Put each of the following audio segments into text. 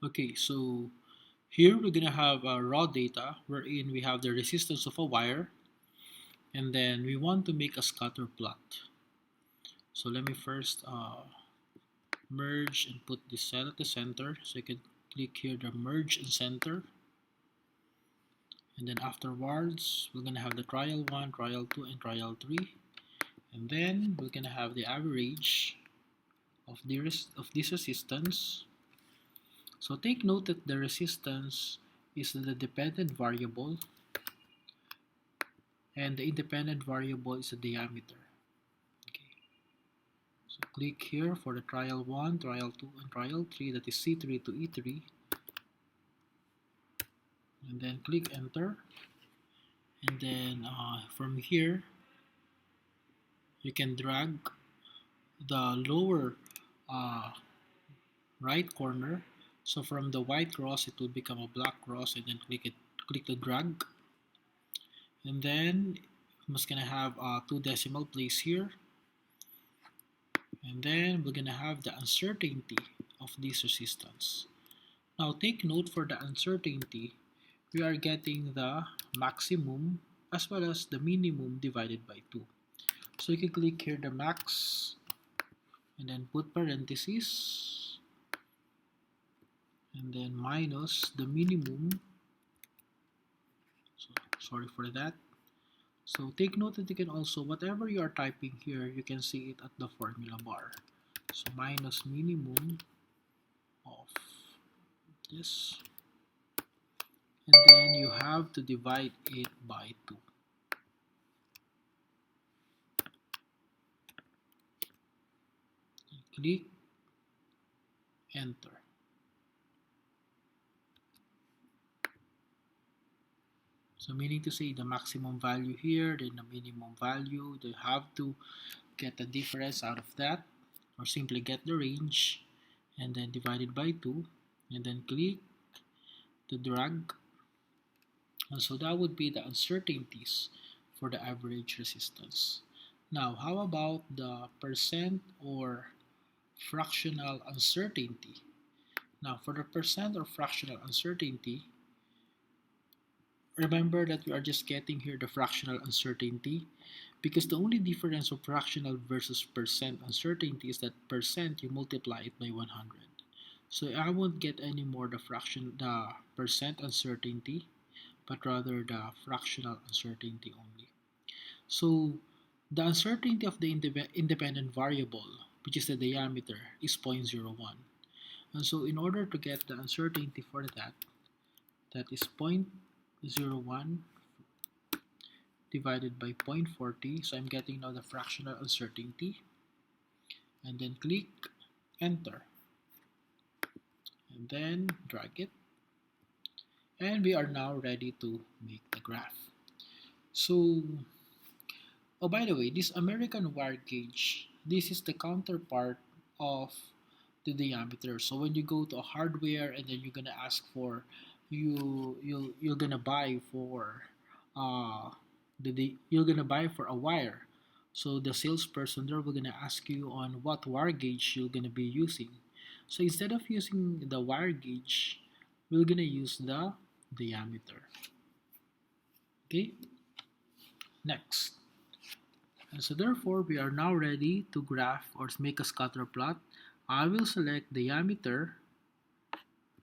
Okay, so here we're gonna have raw data wherein we have the resistance of a wire, and then we want to make a scatter plot. So let me first merge and put this cell at the center. So you can click here the merge and center, and then afterwards we're gonna have the trial 1, trial 2, and trial 3, and then we're gonna have the average of this resistance. So take note that the resistance is the dependent variable, and the independent variable is the diameter. Okay, so click here for the trial 1, trial 2, and trial 3, that is C3 to E3, and then click enter. And then from here you can drag the lower uh, right corner. So from the white cross it will become a black cross, and then click the drag, and then I'm just gonna have 2 decimal place here, and then we're gonna have the uncertainty of this resistance. Now take note, for the uncertainty we are getting the maximum as well as the minimum divided by 2. So you can click here the max and then put parentheses and then minus the minimum. So sorry for that. So take note that you can also, whatever you are typing here, you can see it at the formula bar. So minus minimum of this, and then you have to divide it by 2. Click enter. So meaning to say the maximum value here, then the minimum value, they have to get the difference out of that, or simply get the range and then divide it by 2, and then click the drag. And so that would be the uncertainties for the average resistance. Now how about the percent or fractional uncertainty? Now for the percent or fractional uncertainty, remember that we are just getting here the fractional uncertainty, because the only difference of fractional versus percent uncertainty is that percent you multiply it by 100. So I won't get any more the percent uncertainty, but rather the fractional uncertainty only. So the uncertainty of the independent variable, which is the diameter, is 0.01. And so in order to get the uncertainty for that, that is 0.01 divided by 0.40. So I'm getting now the fractional uncertainty, and then click enter, and then drag it, and we are now ready to make the graph. So, oh, by the way, this American wire gauge, this is the counterpart of the diameter. So when you go to a hardware and then you're gonna ask for, you're gonna buy for uh you're gonna buy for a wire. So the salesperson there will gonna ask you on what wire gauge you're gonna be using. So instead of using the wire gauge, we're gonna use the diameter. Okay, next. And so therefore we are now ready to graph or make a scatter plot. I will select diameter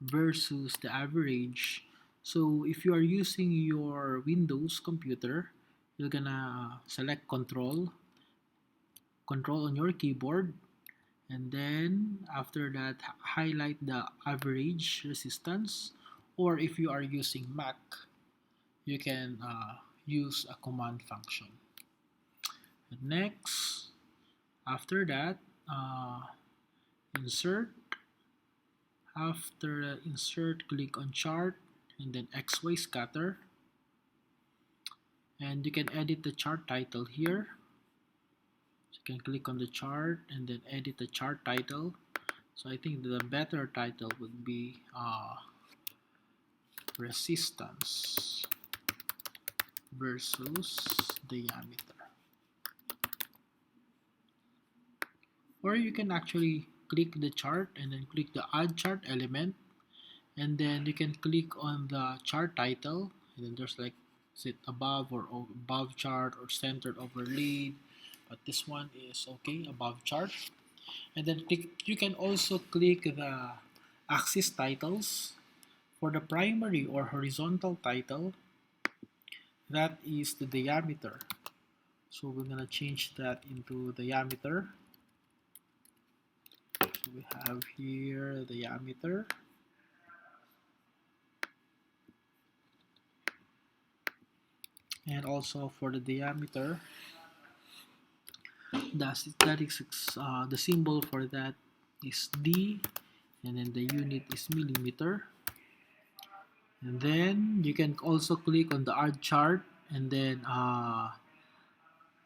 versus the average. So if you are using your Windows computer, you're gonna select control on your keyboard, and then after that highlight the average resistance, or if you are using Mac, you can use a command function. And next, after that, uh, insert. After insert, click on chart and then XY scatter, and you can edit the chart title here. So you can click on the chart and then edit the chart title. So I think the better title would be resistance versus diameter. Or you can actually click the chart and then click the add chart element, and then you can click on the chart title, and then there's like, is it above or above chart or centered overlaid, but this one is okay, above chart. And then you can also click the axis titles. For the primary or horizontal title, that is the diameter, so we're gonna change that into diameter. So we have here diameter, and also for the diameter, the symbol for that is D, and then the unit is millimeter. And then you can also click on the art chart, and then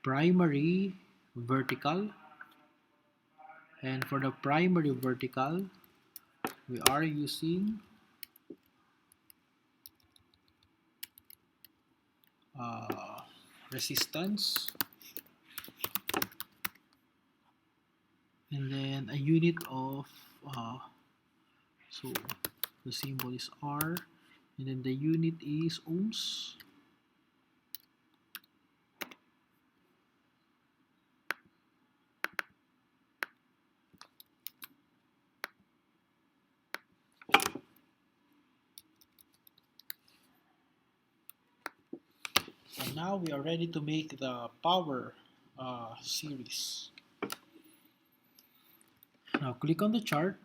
primary vertical, and for the primary vertical we are using uh, resistance, and then a unit of so the symbol is R, and then the unit is ohms. And now we are ready to make the power series. Now click on the chart,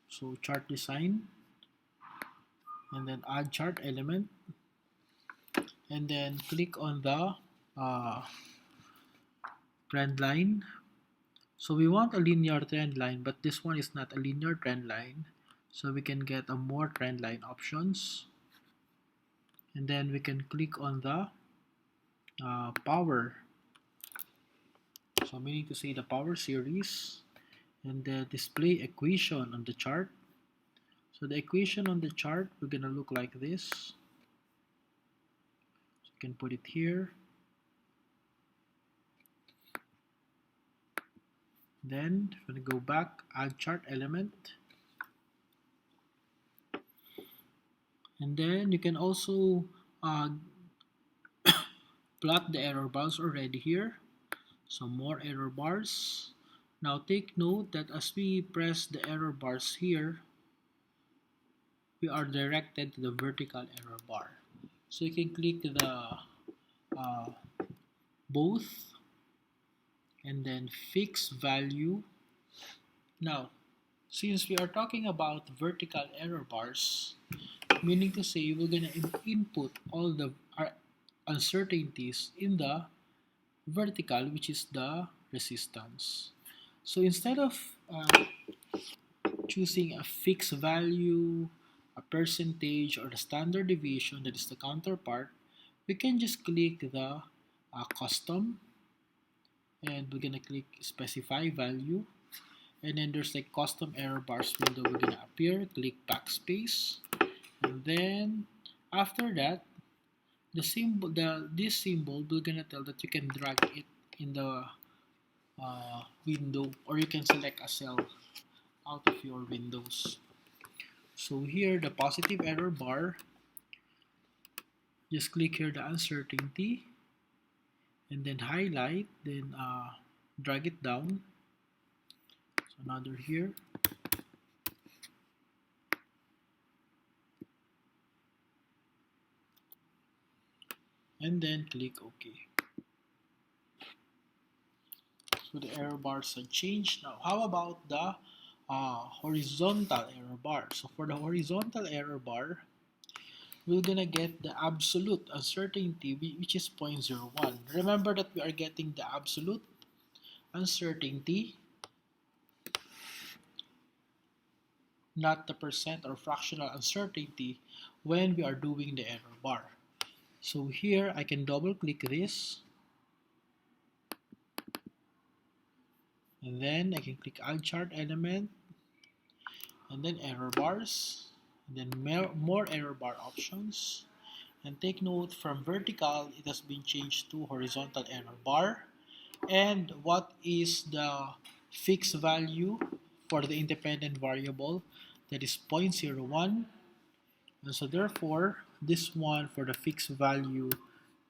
so chart design, and then add chart element, and then click on the uh, trend line. So we want a linear trend line, but this one is not a linear trend line, so we can get a more trend line options, and then we can click on the power, so meaning to say the power series, and the display equation on the chart. So the equation on the chart we're gonna look like this, so you can put it here. Then we're gonna go back, add chart element, and then you can also plot the error bars already here. So more error bars. Now take note that as we press the error bars here, we are directed to the vertical error bar. So you can click the uh, both, and then fix value. Now, since we are talking about vertical error bars, meaning to say we're gonna input all the uncertainties in the vertical, which is the resistance. So instead of choosing a fixed value, a percentage, or the standard deviation, that is the counterpart, we can just click the custom, and we're gonna click specify value, and then there's like custom error bars window we're gonna appear. Click backspace, and then after that, this symbol we're gonna tell that you can drag it in the window, or you can select a cell out of your windows. So here, the positive error bar, just click here the uncertainty, and then highlight, then drag it down. So another here, and then click OK. So the error bars are changed. Now, how about the horizontal error bar? So for the horizontal error bar, we're gonna get the absolute uncertainty, which is 0.01. Remember that we are getting the absolute uncertainty, not the percent or fractional uncertainty, when we are doing the error bar. So here I can double click this, and then I can click add chart element, and then error bars, and then more error bar options. And take note, from vertical it has been changed to horizontal error bar. And what is the fixed value for the independent variable? that is 0.01, and so therefore this one for the fixed value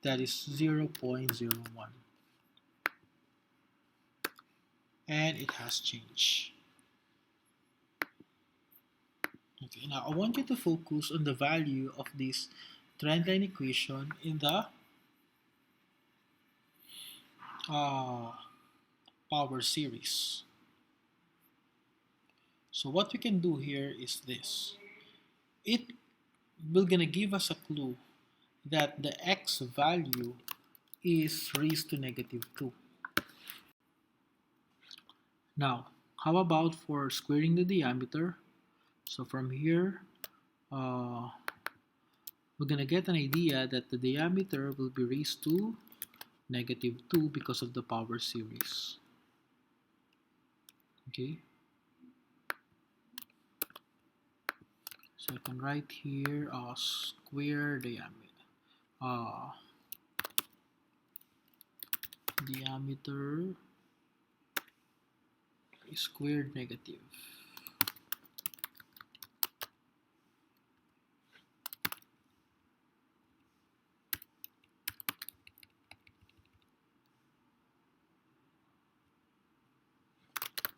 that is 0.01, and it has changed. Okay, now I want you to focus on the value of this trendline equation in the uh, power series. So what we can do here is this. It will gonna give us a clue that the x value is raised to negative 2. Now, how about for squaring the diameter? So from here, uh, we're gonna get an idea that the diameter will be raised to negative 2 because of the power series. Okay, so I can write here square diameter. Diameter squared negative.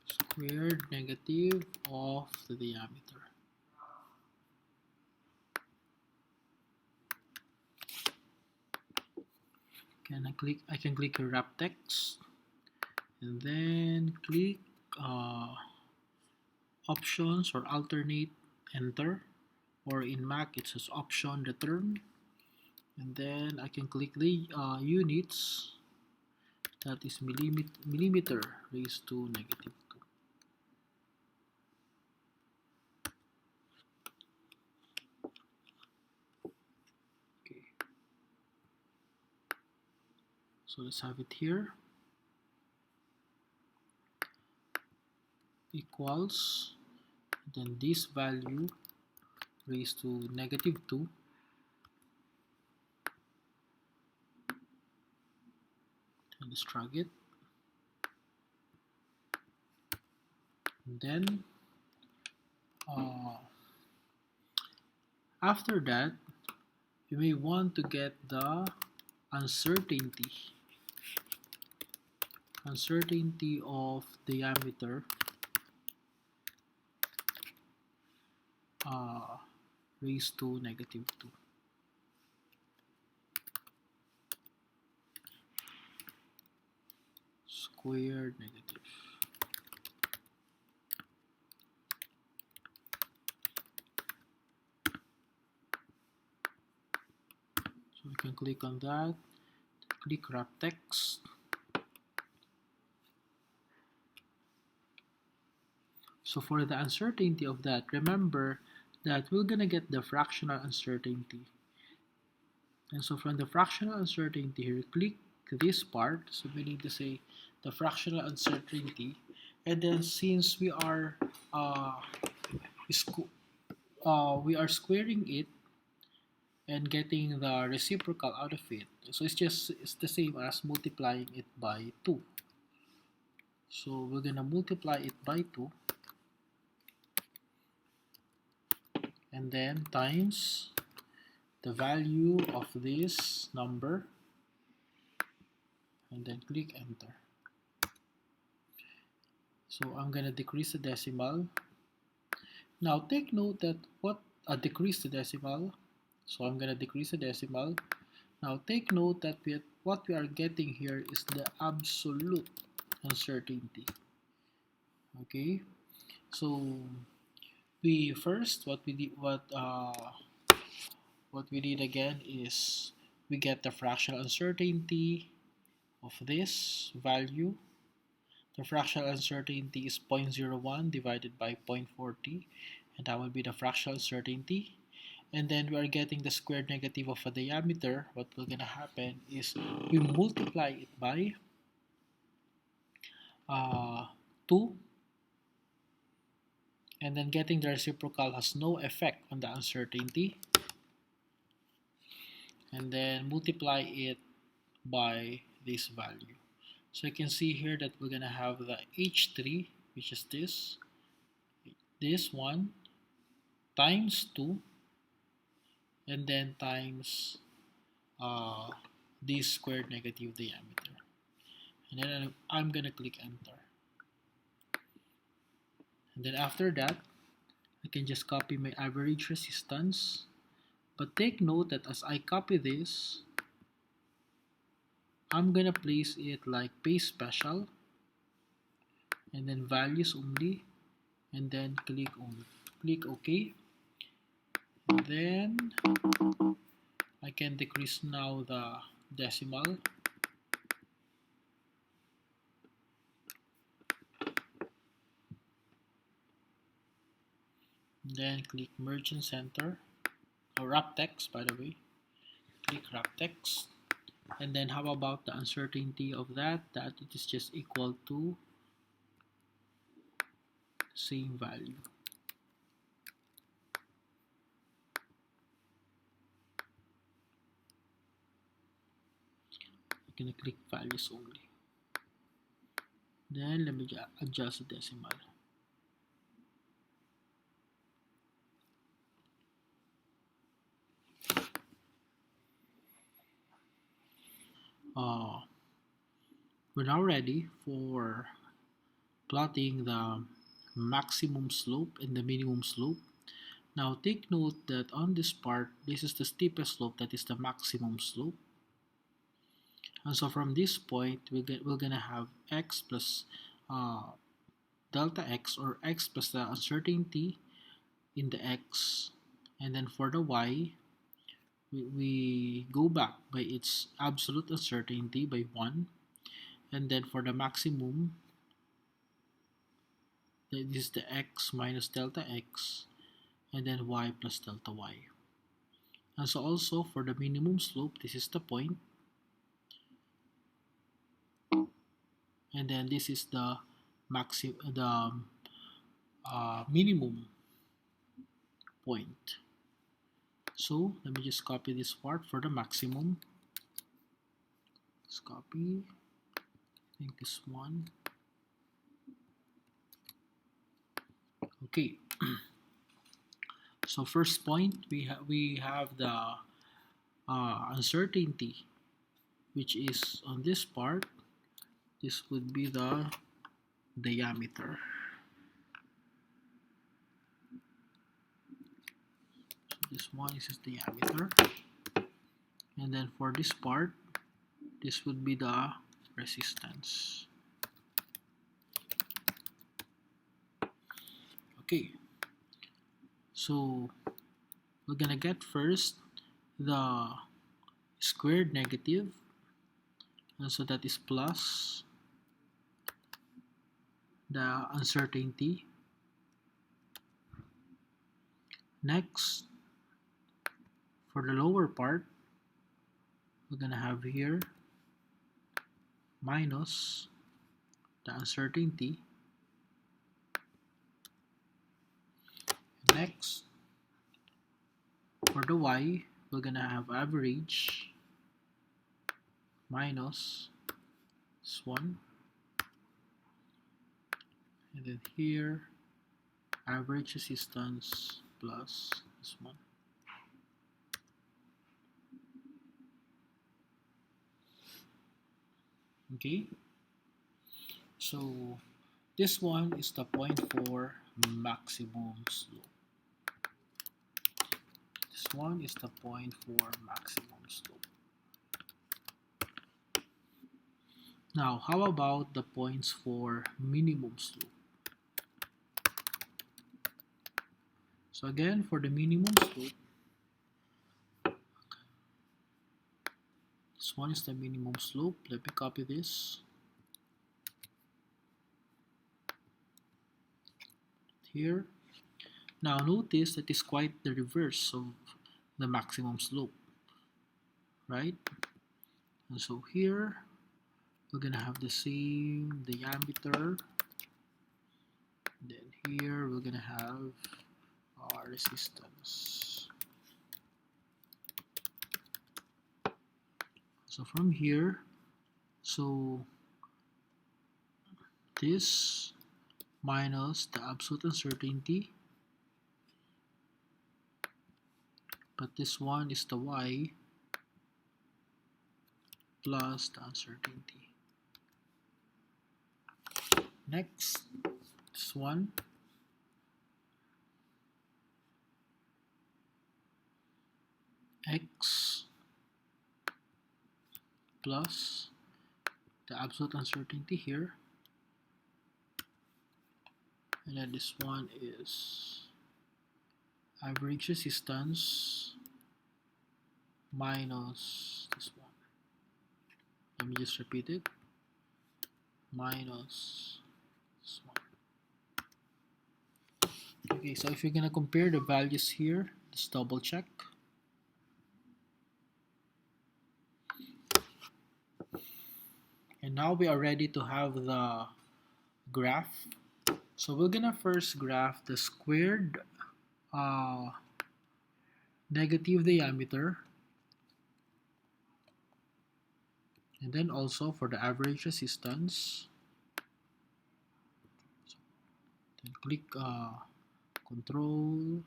Squared negative of the diameter. I can click wrap text and then click options or alternate, enter, or in Mac it says option return, and then I can click the units, that is millimeter raised to negative 2. Okay, so let's have it here, equals, then this value raised to negative 2, and let's drag it, and then after that you may want to get the uncertainty of diameter raised to negative 2. Squared negative. So we can click on that, click wrap text. So for the uncertainty of that, remember that we're gonna get the fractional uncertainty. And so from the fractional uncertainty here, click this part. So we need to say the fractional uncertainty. And then since uh, we are squaring it and getting the reciprocal out of it, so it's the same as multiplying it by 2. So we're gonna multiply it by 2 and then times the value of this number and then click enter. So I'm gonna decrease the decimal. Now take note that decrease the decimal. So I'm gonna decrease the decimal. Now take note that what we are getting here is the absolute uncertainty. Okay, so we first what we did again is we get the fractional uncertainty of this value. The fractional uncertainty is 0.01 divided by 0.40, and that will be the fractional uncertainty. And then we are getting the squared negative of a diameter. What will gonna happen is we multiply it by 2, and then getting the reciprocal has no effect on the uncertainty, and then multiply it by this value. So you can see here that we're gonna have the H3, which is this one, times 2 and then times uh, this squared negative diameter. And then I'm gonna click enter. And then after that, I can just copy my average resistance. But take note that as I copy this, I'm gonna place it like paste special and then values only and then click OK. Then I can decrease now the decimal. Then click merge and center or wrap text, by the way. Click wrap text. And then how about the uncertainty of that it is just equal to same value. I'm gonna click values only. Then let me adjust the decimal. We're now ready for plotting the maximum slope and the minimum slope. Now take note that on this part, this is the steepest slope, that is the maximum slope. And so from this point, we're gonna have x plus delta x, or x plus the uncertainty in the x. And then for the y, we go back by its absolute uncertainty by 1. And then for the maximum, this is the x minus delta x, and then y plus delta y. And so also for the minimum slope, this is the point, and then this is the minimum point. So let me just copy this part for the maximum. Let's copy, I think this one. Okay. So first point, we have the uncertainty, which is on this part. This would be the diameter. So this one is diameter, and then for this part, this would be the resistance. Okay, so we're gonna get first the squared negative, and so that is plus the uncertainty. Next, for the lower part, we're gonna have here minus the uncertainty. Next, for the y, we're gonna have average minus this one, and then here average resistance plus this one. Okay, so this one is the point for maximum slope. This one is the point for maximum slope. Now, how about the points for minimum slope? So again, for the minimum slope, this one is the minimum slope. Let me copy this. Here. Now notice that is quite the reverse of the maximum slope, right? And so here, we're gonna have the same diameter. Then here, we're gonna have our resistance. So from here, so this minus the absolute uncertainty but this one is the y plus the uncertainty. Next, this one x plus the absolute uncertainty here, and then this one is average resistance minus this one. Let me just repeat it. Minus this one. Okay, so if you're gonna compare the values here, just double check. And now we are ready to have the graph. So we're gonna first graph the squared negative diameter, and then also for the average resistance. So then click control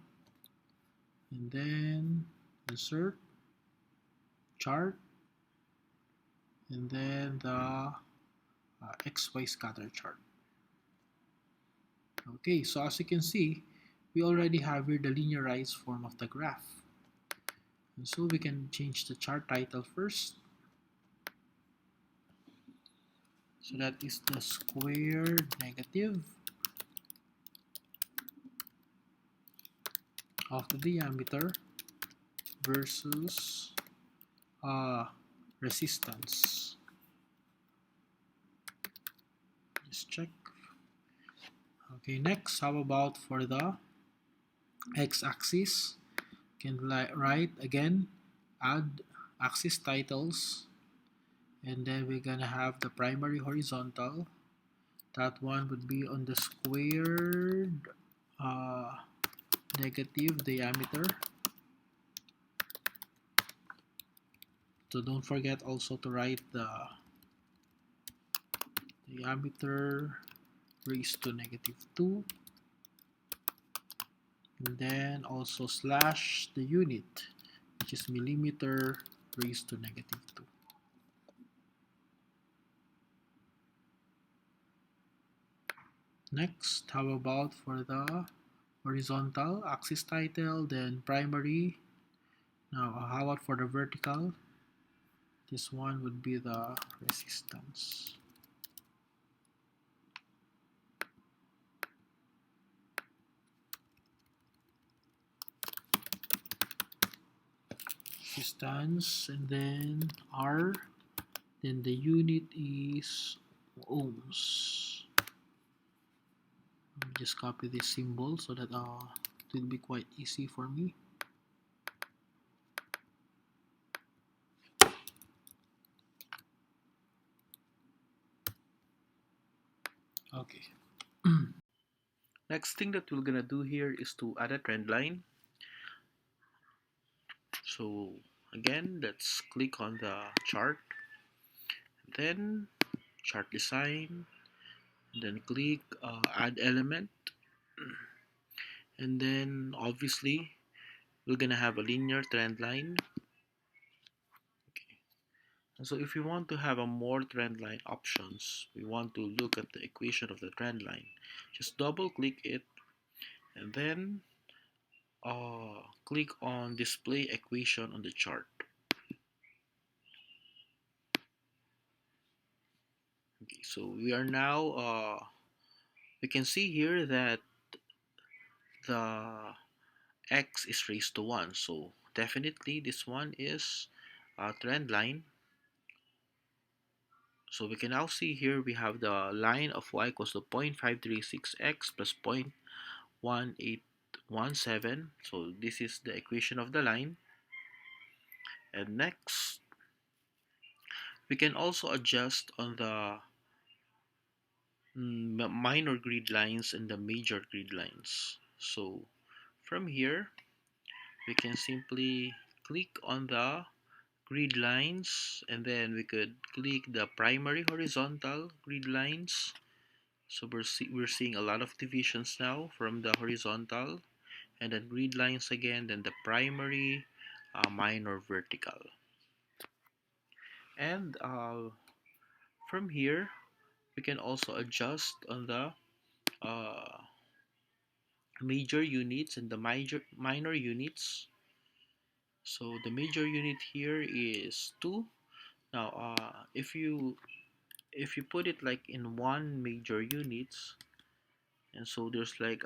and then insert chart, and then the XY scatter chart. Okay, so as you can see, we already have here the linearized form of the graph. And so we can change the chart title first. So that is the squared negative of the diameter versus resistance. Just check. Okay, next, how about for the x-axis? Can write again, add axis titles, and then we're gonna have the primary horizontal. That one would be on the squared negative diameter. So don't forget also to write the diameter raised to -2, and then also slash the unit, which is millimeter raised to -2. Next, how about for the horizontal axis title, then primary. Now, how about for the vertical? This one would be the resistance. Resistance, and then R, then the unit is ohms. Let me just copy this symbol so that it will be quite easy for me. Okay. Next thing that we're gonna do here is to add a trend line. So again, let's click on the chart, then chart design, then click add element, and then obviously we're gonna have a linear trend line. Okay. And so if we want to have a more trend line options, we want to look at the equation of the trend line. Just double click it, and then click on display equation on the chart. Okay, so we are now we can see here that the x is raised to 1, so definitely this one is a trend line. So we can now see here we have the line of y equals to 0.536x plus 0.1817. So this is the equation of the line. And next, we can also adjust on the minor grid lines and the major grid lines. So from here, we can simply click on the grid lines, and then we could click the primary horizontal grid lines. So we're seeing a lot of divisions now from the horizontal, and then grid lines again, then the primary minor vertical. And from here, we can also adjust on the uh, major units and the minor units. So the major unit here is 2. Now, if you put it like in one major units, and so there's like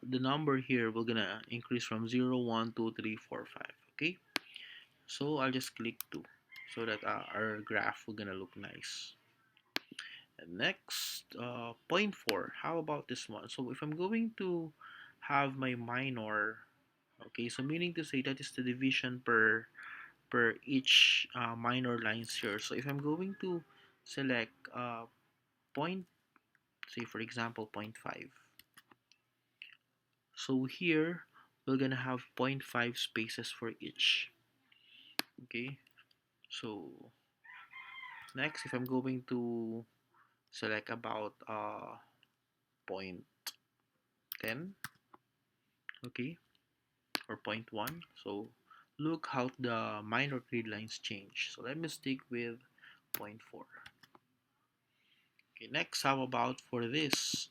the number here we're gonna increase from 0, 1, 2, 3, 4, 5. Okay, so I'll just click 2 so that our graph will gonna look nice. And next, point 4. How about this one? So if I'm going to have my minor, okay, so meaning to say that is the division per each minor lines here. So if I'm going to select point, say for example, point 0.5. So here we're gonna have zero point 0.5 spaces for each. Okay, so next, if I'm going to select about point 10, okay, or point 1. So look how the minor grid lines change. So let me stick with point 4. Okay, next, how about for this?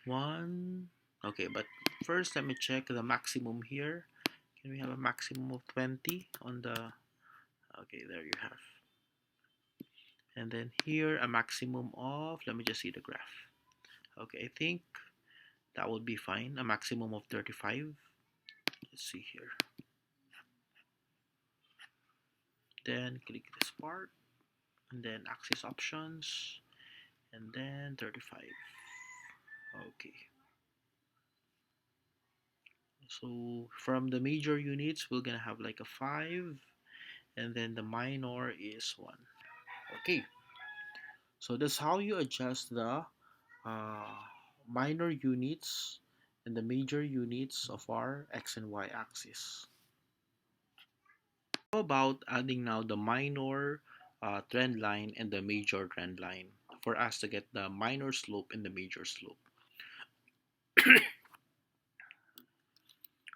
One. Okay, but first let me check the maximum here. Can we have a maximum of 20 on the, okay, there you have. And then here a maximum of, let me just see the graph. Okay, I think that would be fine. A maximum of 35. Let's see here. Then click this part, and then axis options, and then 35. Okay. So from the major units, we're gonna have like a 5, and then the minor is 1. Okay. So that's how you adjust the uh, minor units and the major units of our x and y axis. How about adding now the minor trend line and the major trend line for us to get the minor slope and the major slope.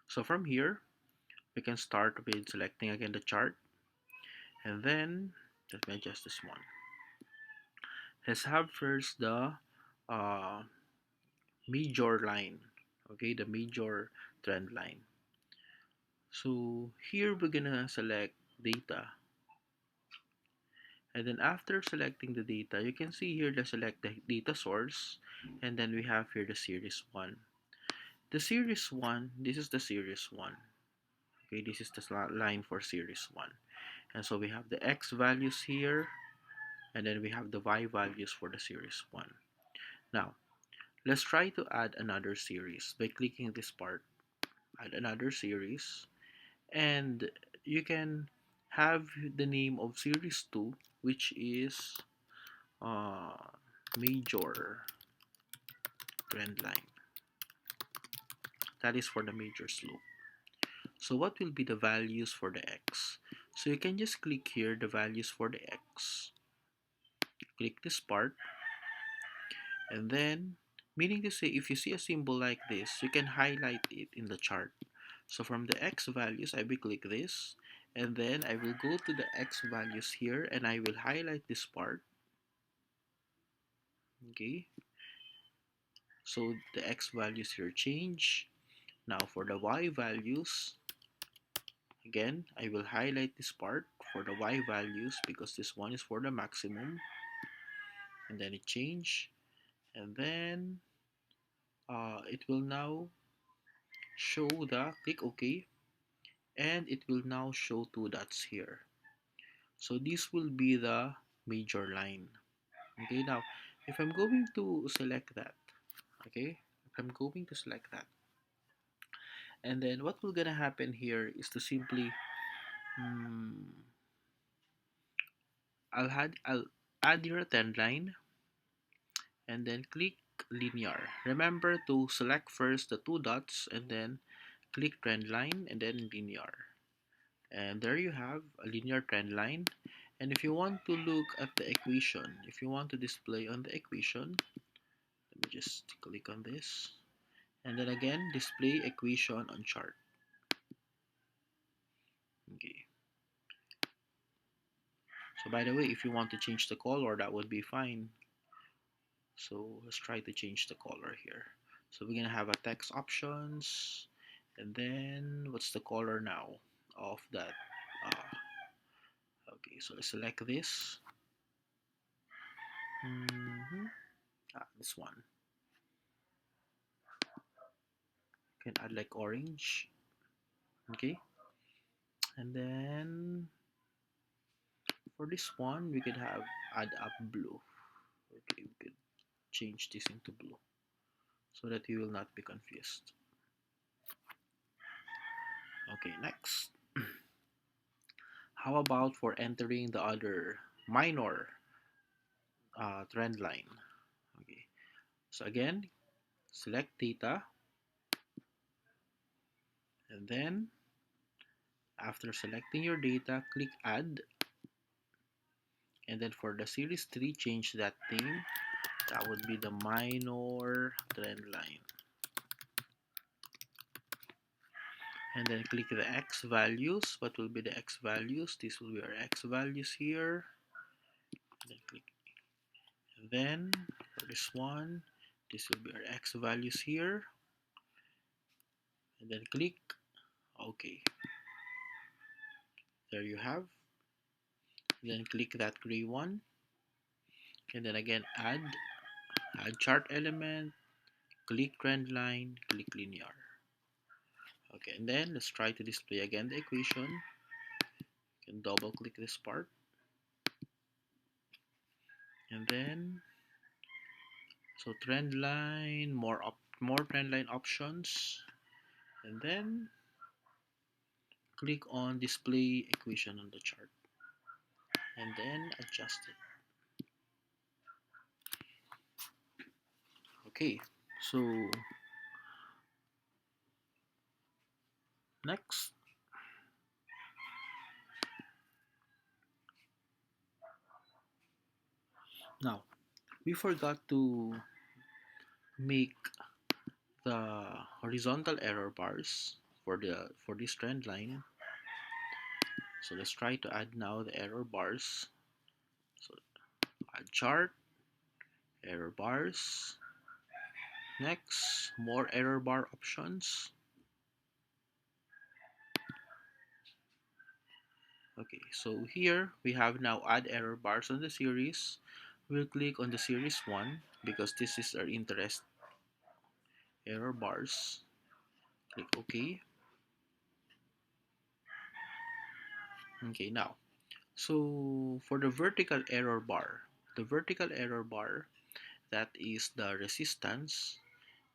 So from here, we can start with selecting again the chart, and then let me adjust this one. Let's have first the uh, major line, okay, the major trend line. So here we're gonna select data, and then after selecting the data, you can see here the select the data source, and then we have here the series 1. The series 1, this is the series 1. Okay, this is the line for series 1. And so we have the x values here, and then we have the y values for the series 1. Now, let's try to add another series by clicking this part. Add another series, and you can have the name of series 2, which is uh, major trend line. That is for the major slope. So what will be the values for the x? So you can just click here the values for the x. Click this part, and then meaning to say if you see a symbol like this, you can highlight it in the chart. So from the x values, I will click this, and then I will go to the x values here, and I will highlight this part. Okay, so the x values here change. Now for the y values, again, I will highlight this part for the y values because this one is for the maximum, and then it change, and then it will now show the click OK, and it will now show 2 dots here. So this will be the major line. Okay, now if I'm going to select that, okay, if I'm going to select that, and then what will gonna happen here is to simply I'll add your trend line, and then click linear. Remember to select first the 2 dots, and then click trend line, and then linear. And there you have a linear trend line. And if you want to look at the equation, if you want to display on the equation, let me just click on this, and then again display equation on chart. So by the way, if you want to change the color, that would be fine. So let's try to change the color here. So we're gonna have a text options, and then what's the color now of that? Okay, so let's select this. Mhm. This one. You can add like orange. Okay, and then for this one, we could have add up blue. Okay, we could change this into blue so that you will not be confused. Okay, next. How about for entering the other minor trend line? Okay, so again, select data, and then after selecting your data, click add, and then for the series 3, change that name. That would be the minor trend line. And then click the X values. What will be the X values? This will be our X values here. And then click. And then for this one, this will be our X values here. And then click OK. There you have. And then click that gray one. And then again add chart element, click trend line, click linear. Okay, and then let's try to display again the equation. You can double click this part. And then so trend line, more trend line options, and then click on display equation on the chart, and then adjust it. Okay, so next, now we forgot to make the horizontal error bars for this trend line. So let's try to add now the error bars. So add chart, error bars. Next, more error bar options. Okay, so here we have now add error bars on the series. We'll click on the series 1 because this is our interest, error bars. Click OK. Okay, now, so for the vertical error bar, that is the resistance.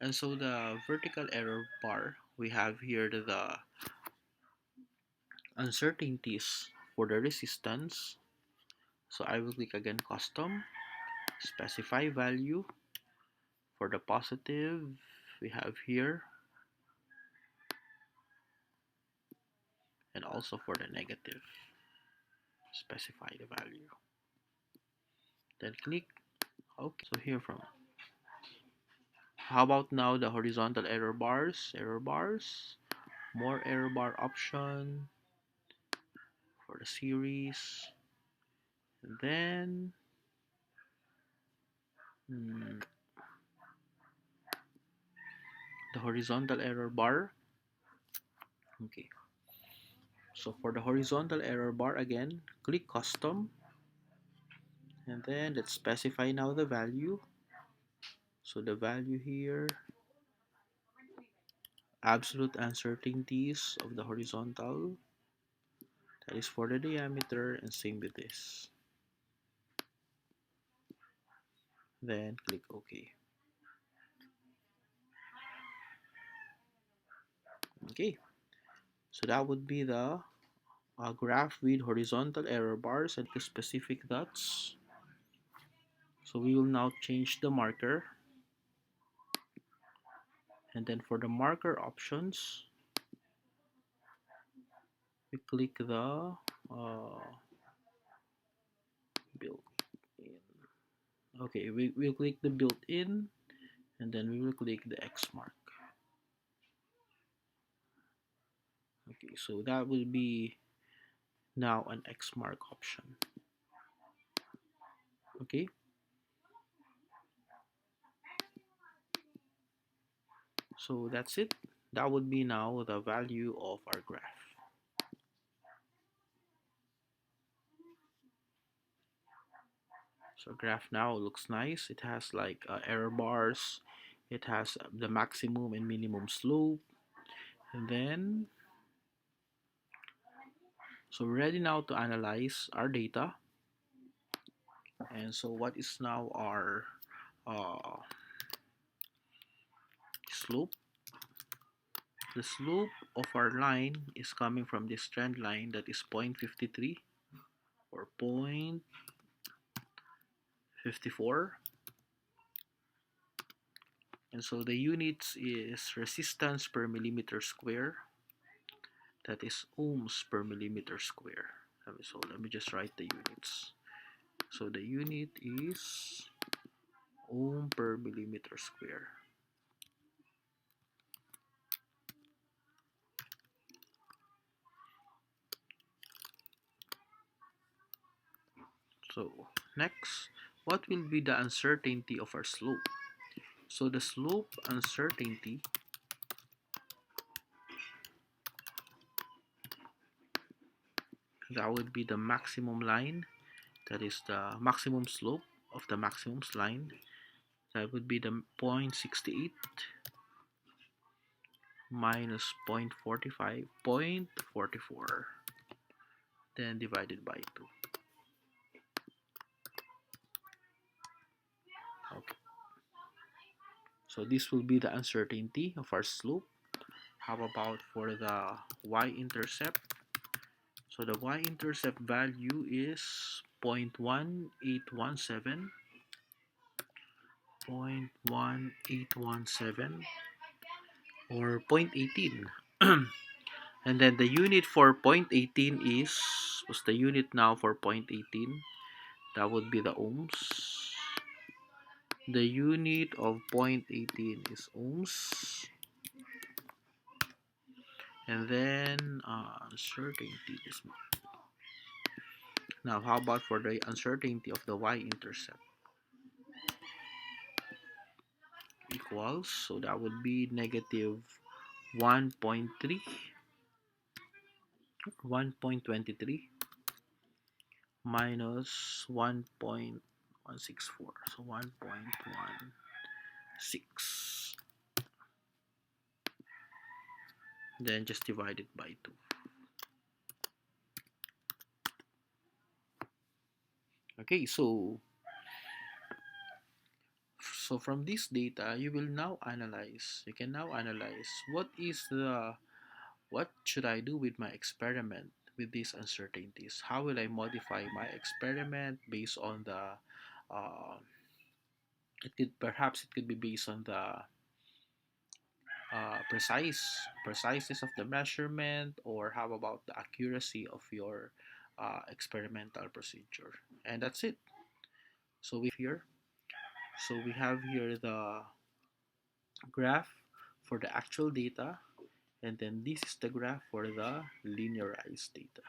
And so the vertical error bar, we have here the uncertainties for the resistance. So I will click again custom, specify value. For the positive, we have here, and also for the negative, specify the value. Then click OK. So here from, how about now the horizontal error bars? More error bar option for the series. And then the horizontal error bar. Okay. So for the horizontal error bar again, click custom. And then let's specify now the value. So the value here, absolute uncertainties of the horizontal, that is for the diameter, and same with this. Then click OK. Okay, so that would be the graph with horizontal error bars and the specific dots. So we will now change the marker, and then for the marker options, we click the built-in. Okay, we'll click the built-in, and then we will click the X mark. Okay, so that will be now an X mark option. Okay, so that's it. That would be now the value of our graph. So graph now looks nice. It has like error bars. It has the maximum and minimum slope. And then, so we're ready now to analyze our data. And so what is now our uh, slope? The slope of our line is coming from this trend line that is 0.53 or 0.54. And so the units is resistance per millimeter square. That is ohms per millimeter square. So let me just write the units. So the unit is ohm per millimeter square. So next, what will be the uncertainty of our slope? So the slope uncertainty, that would be the maximum line, that is the maximum slope of the maximum line. That would be the 0.68 minus 0.45, 0.44, then divided by 2. Okay, so this will be the uncertainty of our slope. How about for the y-intercept? So the y-intercept value is 0.1817, 0.1817 or 0.18. And then the unit for 0.18 is, what's the unit now for 0.18? That would be the ohms. The unit of 0.18 is ohms. And then uncertainty is, now how about for the uncertainty of the y-intercept? Equals, so that would be negative 1.3, 1.23 minus 1.164, so 1.16, then just divide it by 2. Okay, so from this data you will now analyze, you can now analyze what should I do with my experiment with these uncertainties. How will I modify my experiment based on the uh, it could be based on the preciseness of the measurement, or how about the accuracy of your experimental procedure. And that's it. So we have here, the graph for the actual data, and then this is the graph for the linearized data.